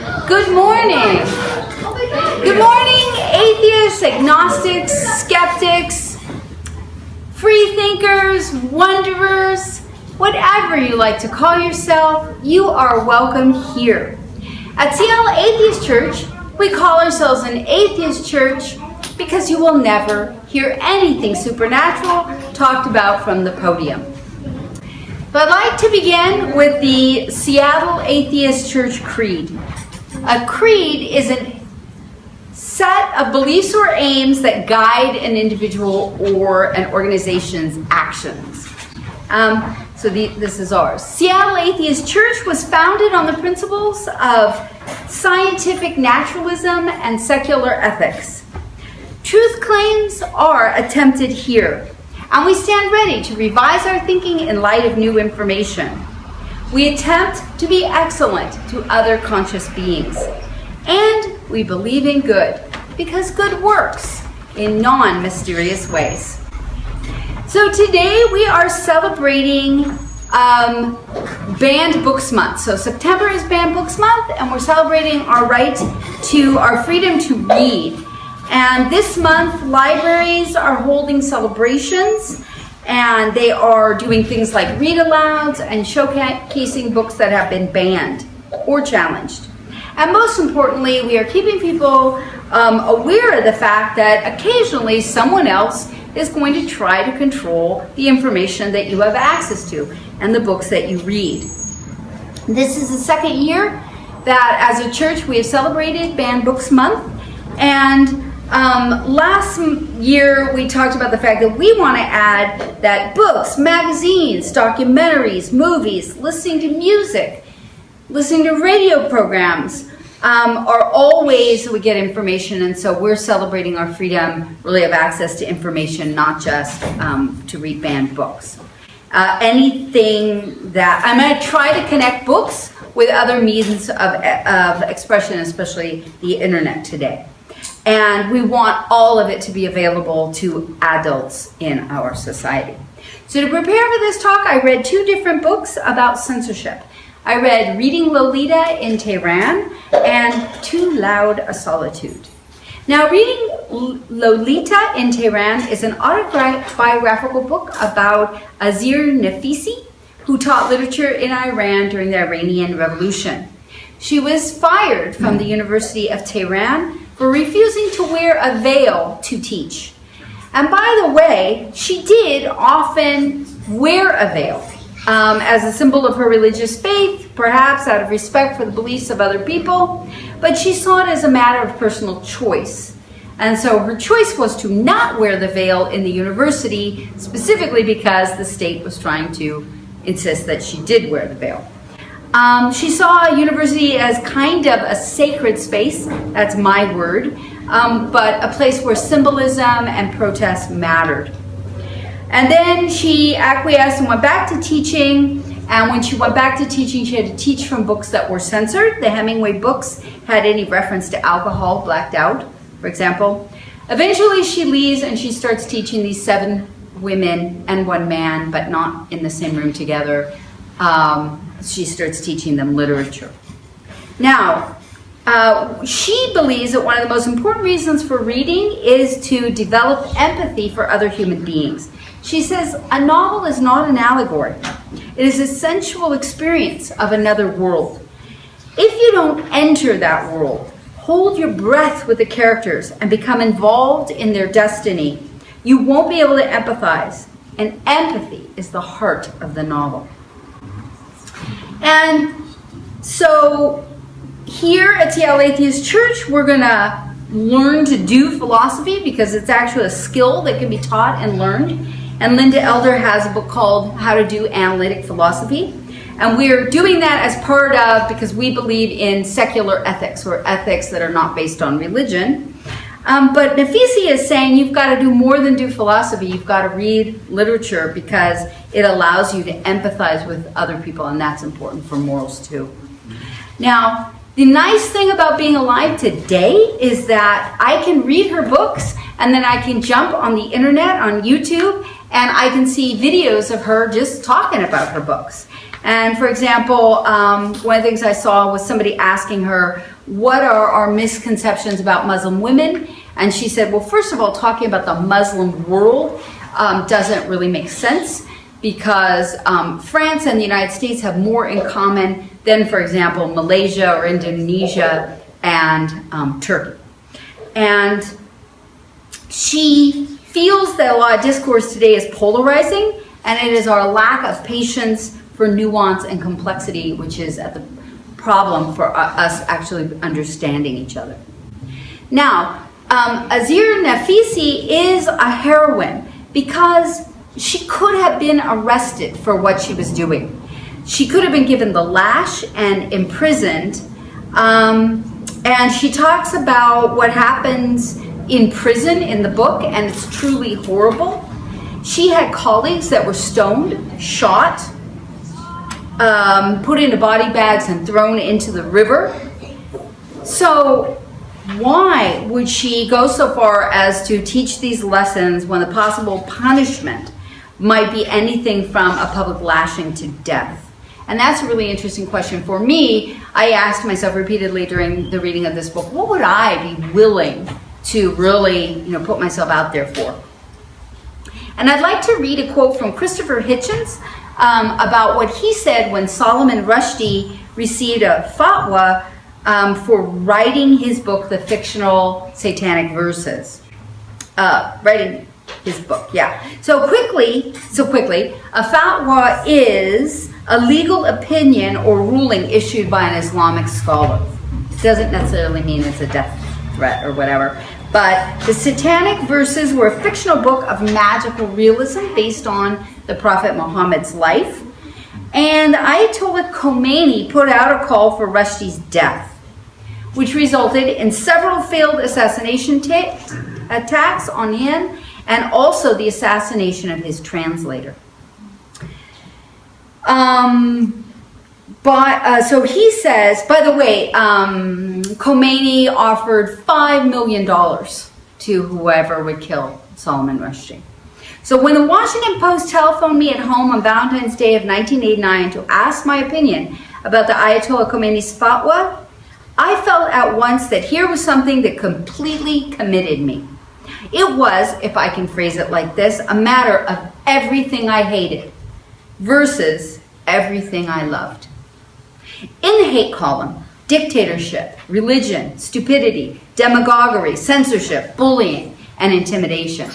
Good morning. Good morning, atheists, agnostics, skeptics, free thinkers, wanderers, whatever you like to call yourself, you are welcome here. At Seattle Atheist Church, we call ourselves an atheist church because you will never hear anything supernatural talked about from the podium. But I'd like to begin with the Seattle Atheist Church Creed. A creed is a set of beliefs or aims that guide an individual or an organization's actions. This is ours. Seattle Atheist Church was founded on the principles of scientific naturalism and secular ethics. Truth claims are attempted here, and we stand ready to revise our thinking in light of new information. We attempt to be excellent to other conscious beings, and we believe in good because good works in non-mysterious ways. So today we are celebrating Banned Books Month. So September is Banned Books Month, and we're celebrating our right to our freedom to read. And this month, libraries are holding celebrations, and they are doing things like read-alouds and showcasing books that have been banned or challenged. And most importantly, we are keeping people aware of the fact that occasionally someone else is going to try to control the information that you have access to and the books that you read. This is the second year that as a church we have celebrated Banned Books Month, and last year we talked about the fact that we want to add that books, magazines, documentaries, movies, listening to music, listening to radio programs are all ways that we get information, and so we're celebrating our freedom really of access to information, not just to read banned books. Anything that I'm going to try to connect books with other means of expression, especially the internet today. And we want all of it to be available to adults in our society. So to prepare for this talk, I read two different books about censorship. I read Reading Lolita in Tehran and Too Loud a Solitude. Now, Reading Lolita in Tehran is an autobiographical book about Azir Nafisi, who taught literature in Iran during the Iranian Revolution. She was fired from the University of Tehran for refusing to wear a veil to teach. And by the way, she did often wear a veil as a symbol of her religious faith, perhaps out of respect for the beliefs of other people, but she saw it as a matter of personal choice. And so her choice was to not wear the veil in the university, specifically because the state was trying to insist that she did wear the veil. She saw a university as kind of a sacred space, that's my word, but a place where symbolism and protest mattered. And then she acquiesced and went back to teaching, and when she went back to teaching, she had to teach from books that were censored. The Hemingway books had any reference to alcohol blacked out, for example. Eventually she leaves and she starts teaching these 7 women and 1 man, but not in the same room together. She starts teaching them literature. Now, she believes that one of the most important reasons for reading is to develop empathy for other human beings. She says a novel is not an allegory. It is a sensual experience of another world. If you don't enter that world, hold your breath with the characters, and become involved in their destiny, you won't be able to empathize. And empathy is the heart of the novel. And so here at Seattle Atheist Church, we're going to learn to do philosophy because it's actually a skill that can be taught and learned. And Linda Elder has a book called How to Do Analytic Philosophy. And we're doing that as part of, because we believe in secular ethics, or ethics that are not based on religion. But Nafisi is saying you've got to do more than do philosophy. You've got to read literature because it allows you to empathize with other people, and that's important for morals too. Now, the nice thing about being alive today is that I can read her books, and then I can jump on the internet, on YouTube, and I can see videos of her just talking about her books. And for example, one of the things I saw was somebody asking her, what are our misconceptions about Muslim women? And she said, well, first of all, talking about the Muslim world doesn't really make sense, because France and the United States have more in common than, for example, Malaysia or Indonesia and Turkey. And she feels that a lot of discourse today is polarizing, and it is our lack of patience for nuance and complexity which is at the problem for us actually understanding each other. Now, Azir Nafisi is a heroine because she could have been arrested for what she was doing. She could have been given the lash and imprisoned. And she talks about what happens in prison in the book, and it's truly horrible. She had colleagues that were stoned, shot, put into body bags and thrown into the river. So why would she go so far as to teach these lessons when the possible punishment might be anything from a public lashing to death? And that's a really interesting question for me. I asked myself repeatedly during the reading of this book, what would I be willing to really, put myself out there for? And I'd like to read a quote from Christopher Hitchens about what he said when Salman Rushdie received a fatwa for writing his book, The Fictional Satanic Verses. Writing his book, yeah. So quickly, a fatwa is a legal opinion or ruling issued by an Islamic scholar. It doesn't necessarily mean it's a death threat or whatever. But the Satanic Verses were a fictional book of magical realism based on the Prophet Muhammad's life. And Ayatollah Khomeini put out a call for Rushdie's death, which resulted in several failed assassination attacks on him and also the assassination of his translator. So he says, by the way, Khomeini offered $5 million to whoever would kill Salman Rushdie. So when the Washington Post telephoned me at home on Valentine's Day of 1989 to ask my opinion about the Ayatollah Khomeini's fatwa, I felt at once that here was something that completely committed me. It was, if I can phrase it like this, a matter of everything I hated versus everything I loved. In the hate column, dictatorship, religion, stupidity, demagoguery, censorship, bullying, and intimidation.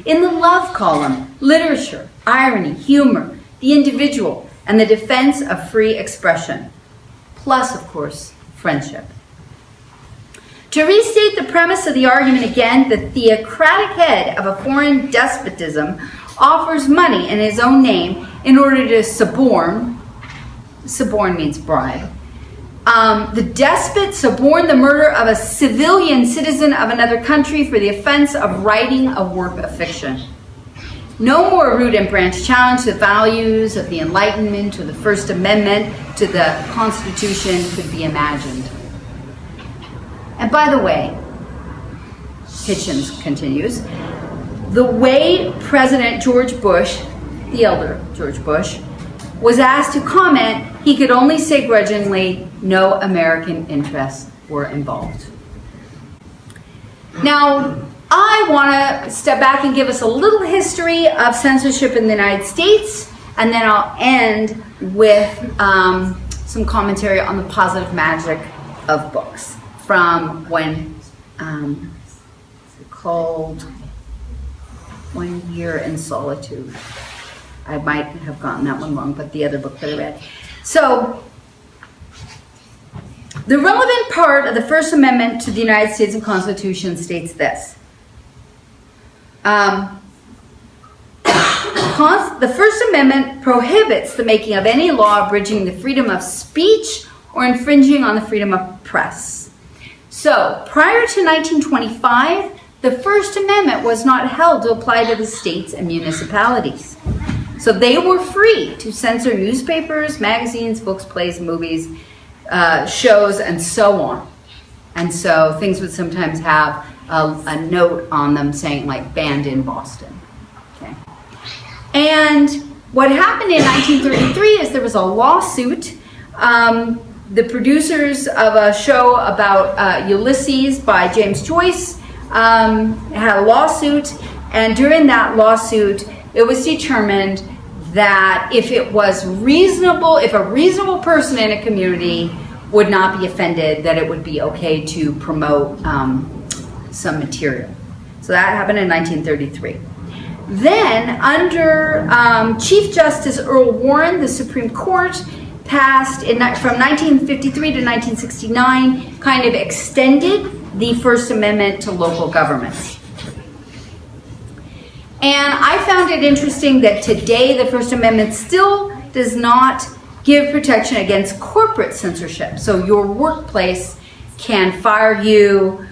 In the love column, literature, irony, humor, the individual, and the defense of free expression. Plus, of course, friendship. To restate the premise of the argument again, the theocratic head of a foreign despotism offers money in his own name in order to suborn means bribe. The despot suborned the murder of a civilian citizen of another country for the offense of writing a work of fiction. No more root and branch challenge to the values of the Enlightenment, to the First Amendment, to the Constitution could be imagined. And by the way, Hitchens continues, the way President George Bush, the elder George Bush, was asked to comment, he could only say grudgingly, no American interests were involved. Now, I want to step back and give us a little history of censorship in the United States, and then I'll end with some commentary on the positive magic of books from when called 1 Year in Solitude. I might have gotten that one wrong, but the other book that I read. So, the relevant part of the First Amendment to the United States Constitution states this. The First Amendment prohibits the making of any law abridging the freedom of speech or infringing on the freedom of press. So, prior to 1925, the First Amendment was not held to apply to the states and municipalities. So they were free to censor newspapers, magazines, books, plays, movies, shows, and so on. And so things would sometimes have a note on them saying like banned in Boston. Okay. And what happened in 1933 is there was a lawsuit. The producers of a show about Ulysses by James Joyce had a lawsuit, and during that lawsuit, it was determined that if it was reasonable, if a reasonable person in a community would not be offended, that it would be okay to promote some material. So that happened in 1933. Then, under Chief Justice Earl Warren, the Supreme Court passed from 1953 to 1969, kind of extended the First Amendment to local governments. And I found it interesting that today the First Amendment still does not give protection against corporate censorship. So your workplace can fire you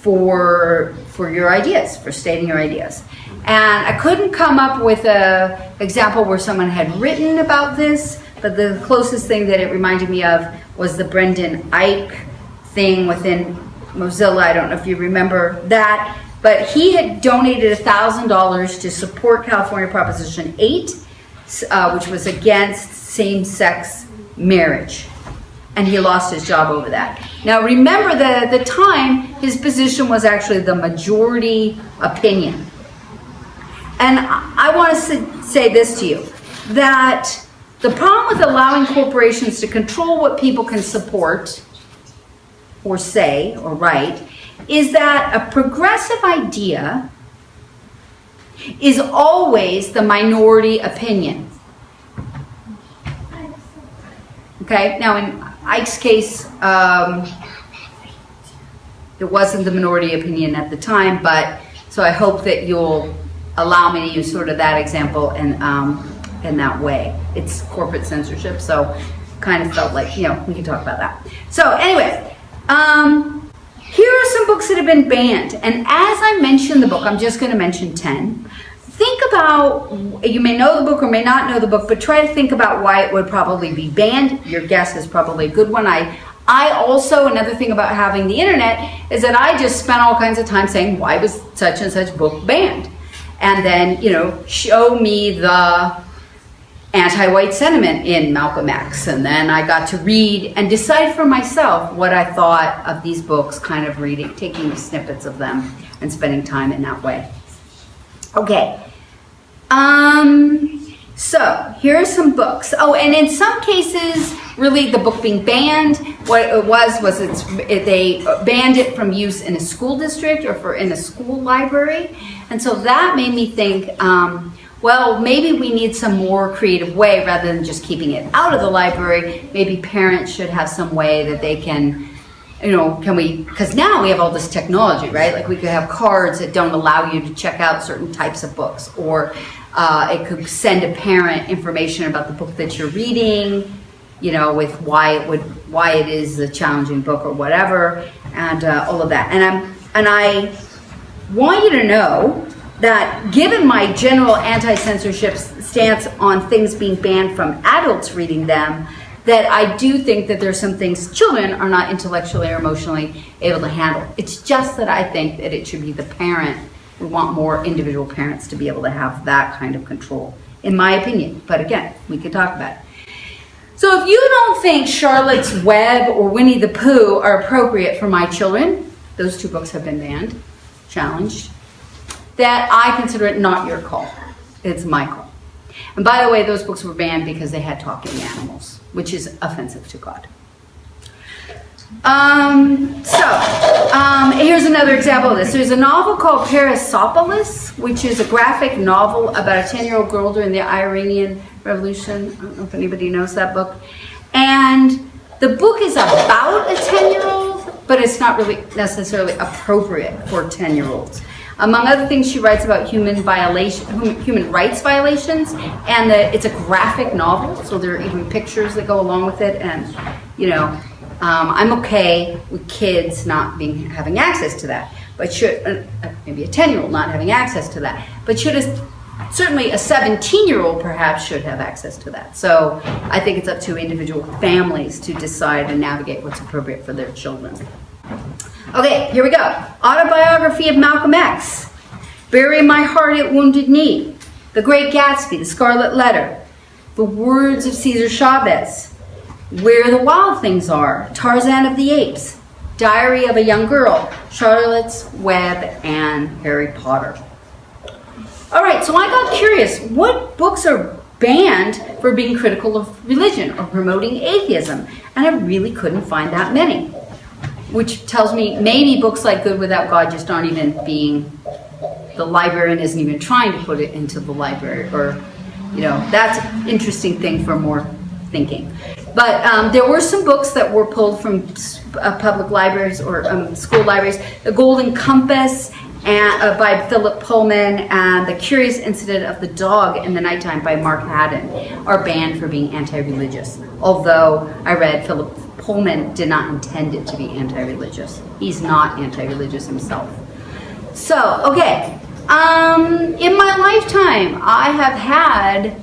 for your ideas, for stating your ideas. And I couldn't come up with an example where someone had written about this, but the closest thing that it reminded me of was the Brendan Eich thing within Mozilla. I don't know if you remember that, but he had donated $1,000 to support California Proposition 8, which was against same-sex marriage. And he lost his job over that. Now remember that at the time, his position was actually the majority opinion. And I want to say this to you, that the problem with allowing corporations to control what people can support or say or write is that a progressive idea is always the minority opinion. Okay, now in Ike's case, it wasn't the minority opinion at the time, but so I hope that you'll allow me to use sort of that example in that way. It's corporate censorship, so kind of felt like, we can talk about that. So anyway, here are some books that have been banned, and as I mention the book, I'm just going to mention 10. Think about, you may know the book or may not know the book, but try to think about why it would probably be banned. Your guess is probably a good one. I also, another thing about having the internet is that I just spent all kinds of time saying, why was such and such book banned? And then, show me the anti-white sentiment in Malcolm X. And then I got to read and decide for myself what I thought of these books, kind of reading, taking snippets of them and spending time in that way. Okay. So here are some books. Oh, and in some cases, really the book being banned, what it was they banned it from use in a school district or in a school library. And so that made me think, well, maybe we need some more creative way rather than just keeping it out of the library. Maybe parents should have some way that they can, because now we have all this technology, right? Like we could have cards that don't allow you to check out certain types of books, or it could send a parent information about the book that you're reading, with why it is a challenging book or whatever, and all of that. And I want you to know that given my general anti-censorship stance on things being banned from adults reading them, that I do think that there's some things children are not intellectually or emotionally able to handle. It's just that I think that it should be the parent. We want more individual parents to be able to have that kind of control, in my opinion. But again, we can talk about it. So if you don't think Charlotte's Web or Winnie the Pooh are appropriate for my children, those two books have been banned, challenged, that I consider it not your call. It's my call. And by the way, those books were banned because they had talking animals, which is offensive to God. Here's another example of this. There's a novel called Persepolis, which is a graphic novel about a 10-year-old girl during the Iranian Revolution. I don't know if anybody knows that book. And the book is about a 10-year-old, but it's not really necessarily appropriate for 10-year-olds. Among other things, she writes about human rights violations, and it's a graphic novel, so there are even pictures that go along with it. And I'm okay with kids not having access to that, but should maybe a 10-year-old not having access to that, but certainly a 17-year-old perhaps should have access to that. So I think it's up to individual families to decide and navigate what's appropriate for their children. Okay, here we go. Autobiography of Malcolm X. Bury My Heart at Wounded Knee. The Great Gatsby, The Scarlet Letter, The Words of Cesar Chavez, Where the Wild Things Are, Tarzan of the Apes, Diary of a Young Girl, Charlotte's Web, and Harry Potter. All right, so I got curious. What books are banned for being critical of religion or promoting atheism? And I really couldn't find that many, which tells me maybe books like Good Without God just aren't even being, the librarian isn't even trying to put it into the library, or, that's an interesting thing for more thinking. But there were some books that were pulled from public libraries or school libraries. The Golden Compass by Philip Pullman and The Curious Incident of the Dog in the Nighttime by Mark Haddon are banned for being anti-religious. Although I read Philip Pullman did not intend it to be anti-religious. He's not anti-religious himself. So, okay. In my lifetime, I have had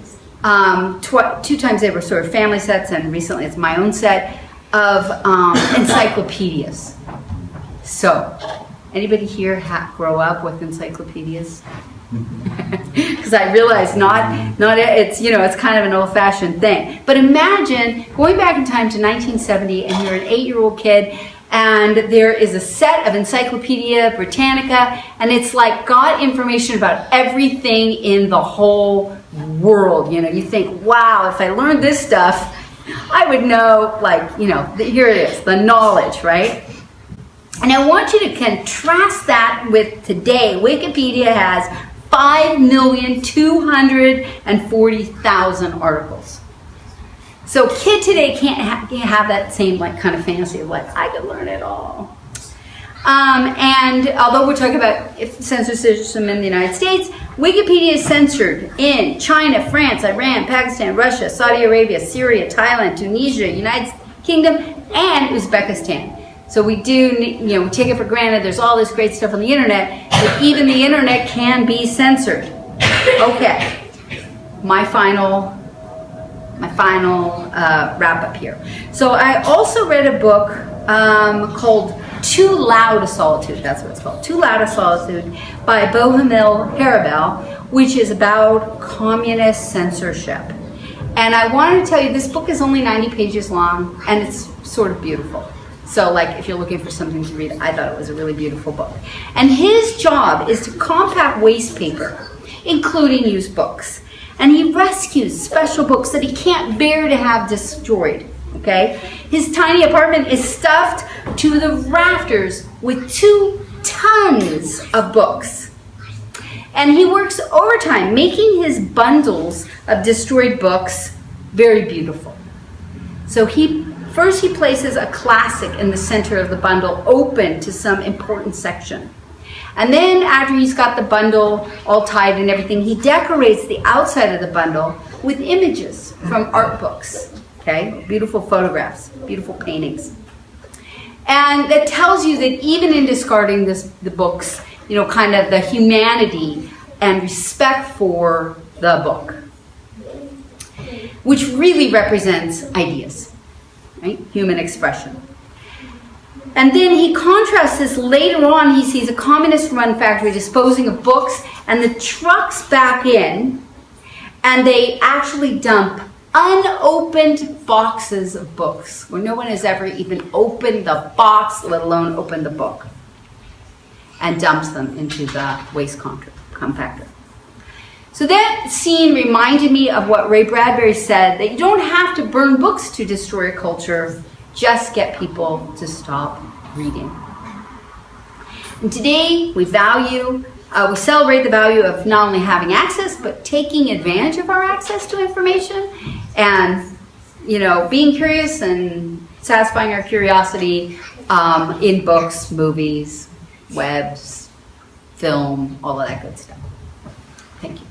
two times they were sort of family sets, and recently it's my own set of encyclopedias. So, anybody here grow up with encyclopedias? Because I realize not it's it's kind of an old-fashioned thing. But imagine going back in time to 1970, and you're an 8-year-old kid, and there is a set of Encyclopedia Britannica, and it's like got information about everything in the whole world. You think, wow, if I learned this stuff, I would know, here it is, the knowledge, right? And I want you to contrast that with today. Wikipedia has 5,240,000 articles. So a kid today can't have that same kind of fantasy of I could learn it all. And although we're talking about censorship in the United States, Wikipedia is censored in China, France, Iran, Pakistan, Russia, Saudi Arabia, Syria, Thailand, Tunisia, United Kingdom, and Uzbekistan. So we do, we take it for granted. There's all this great stuff on the internet, but even the internet can be censored. Okay, my final wrap up here. So I also read a book called Too Loud a Solitude. That's what it's called. Too Loud a Solitude by Bohumil Harabel, which is about communist censorship. And I wanted to tell you, this book is only 90 pages long, and it's sort of beautiful. So if you're looking for something to read, I thought it was a really beautiful book. And his job is to compact waste paper, including used books. And he rescues special books that he can't bear to have destroyed, okay? His tiny apartment is stuffed to the rafters with 2 tons of books. And he works overtime, making his bundles of destroyed books very beautiful. So First, he places a classic in the center of the bundle, open to some important section. And then, after he's got the bundle all tied and everything, he decorates the outside of the bundle with images from art books. Okay? Beautiful photographs, beautiful paintings. And that tells you that even in discarding the books, kind of the humanity and respect for the book, which really represents ideas. Right? Human expression. And then he contrasts this later on. He sees a communist-run factory disposing of books, and the trucks back in, and they actually dump unopened boxes of books, where no one has ever even opened the box, let alone opened the book, and dumps them into the waste compactor. So that scene reminded me of what Ray Bradbury said, that you don't have to burn books to destroy a culture, just get people to stop reading. And today we celebrate the value of not only having access, but taking advantage of our access to information and, being curious and satisfying our curiosity in books, movies, webs, film, all of that good stuff. Thank you.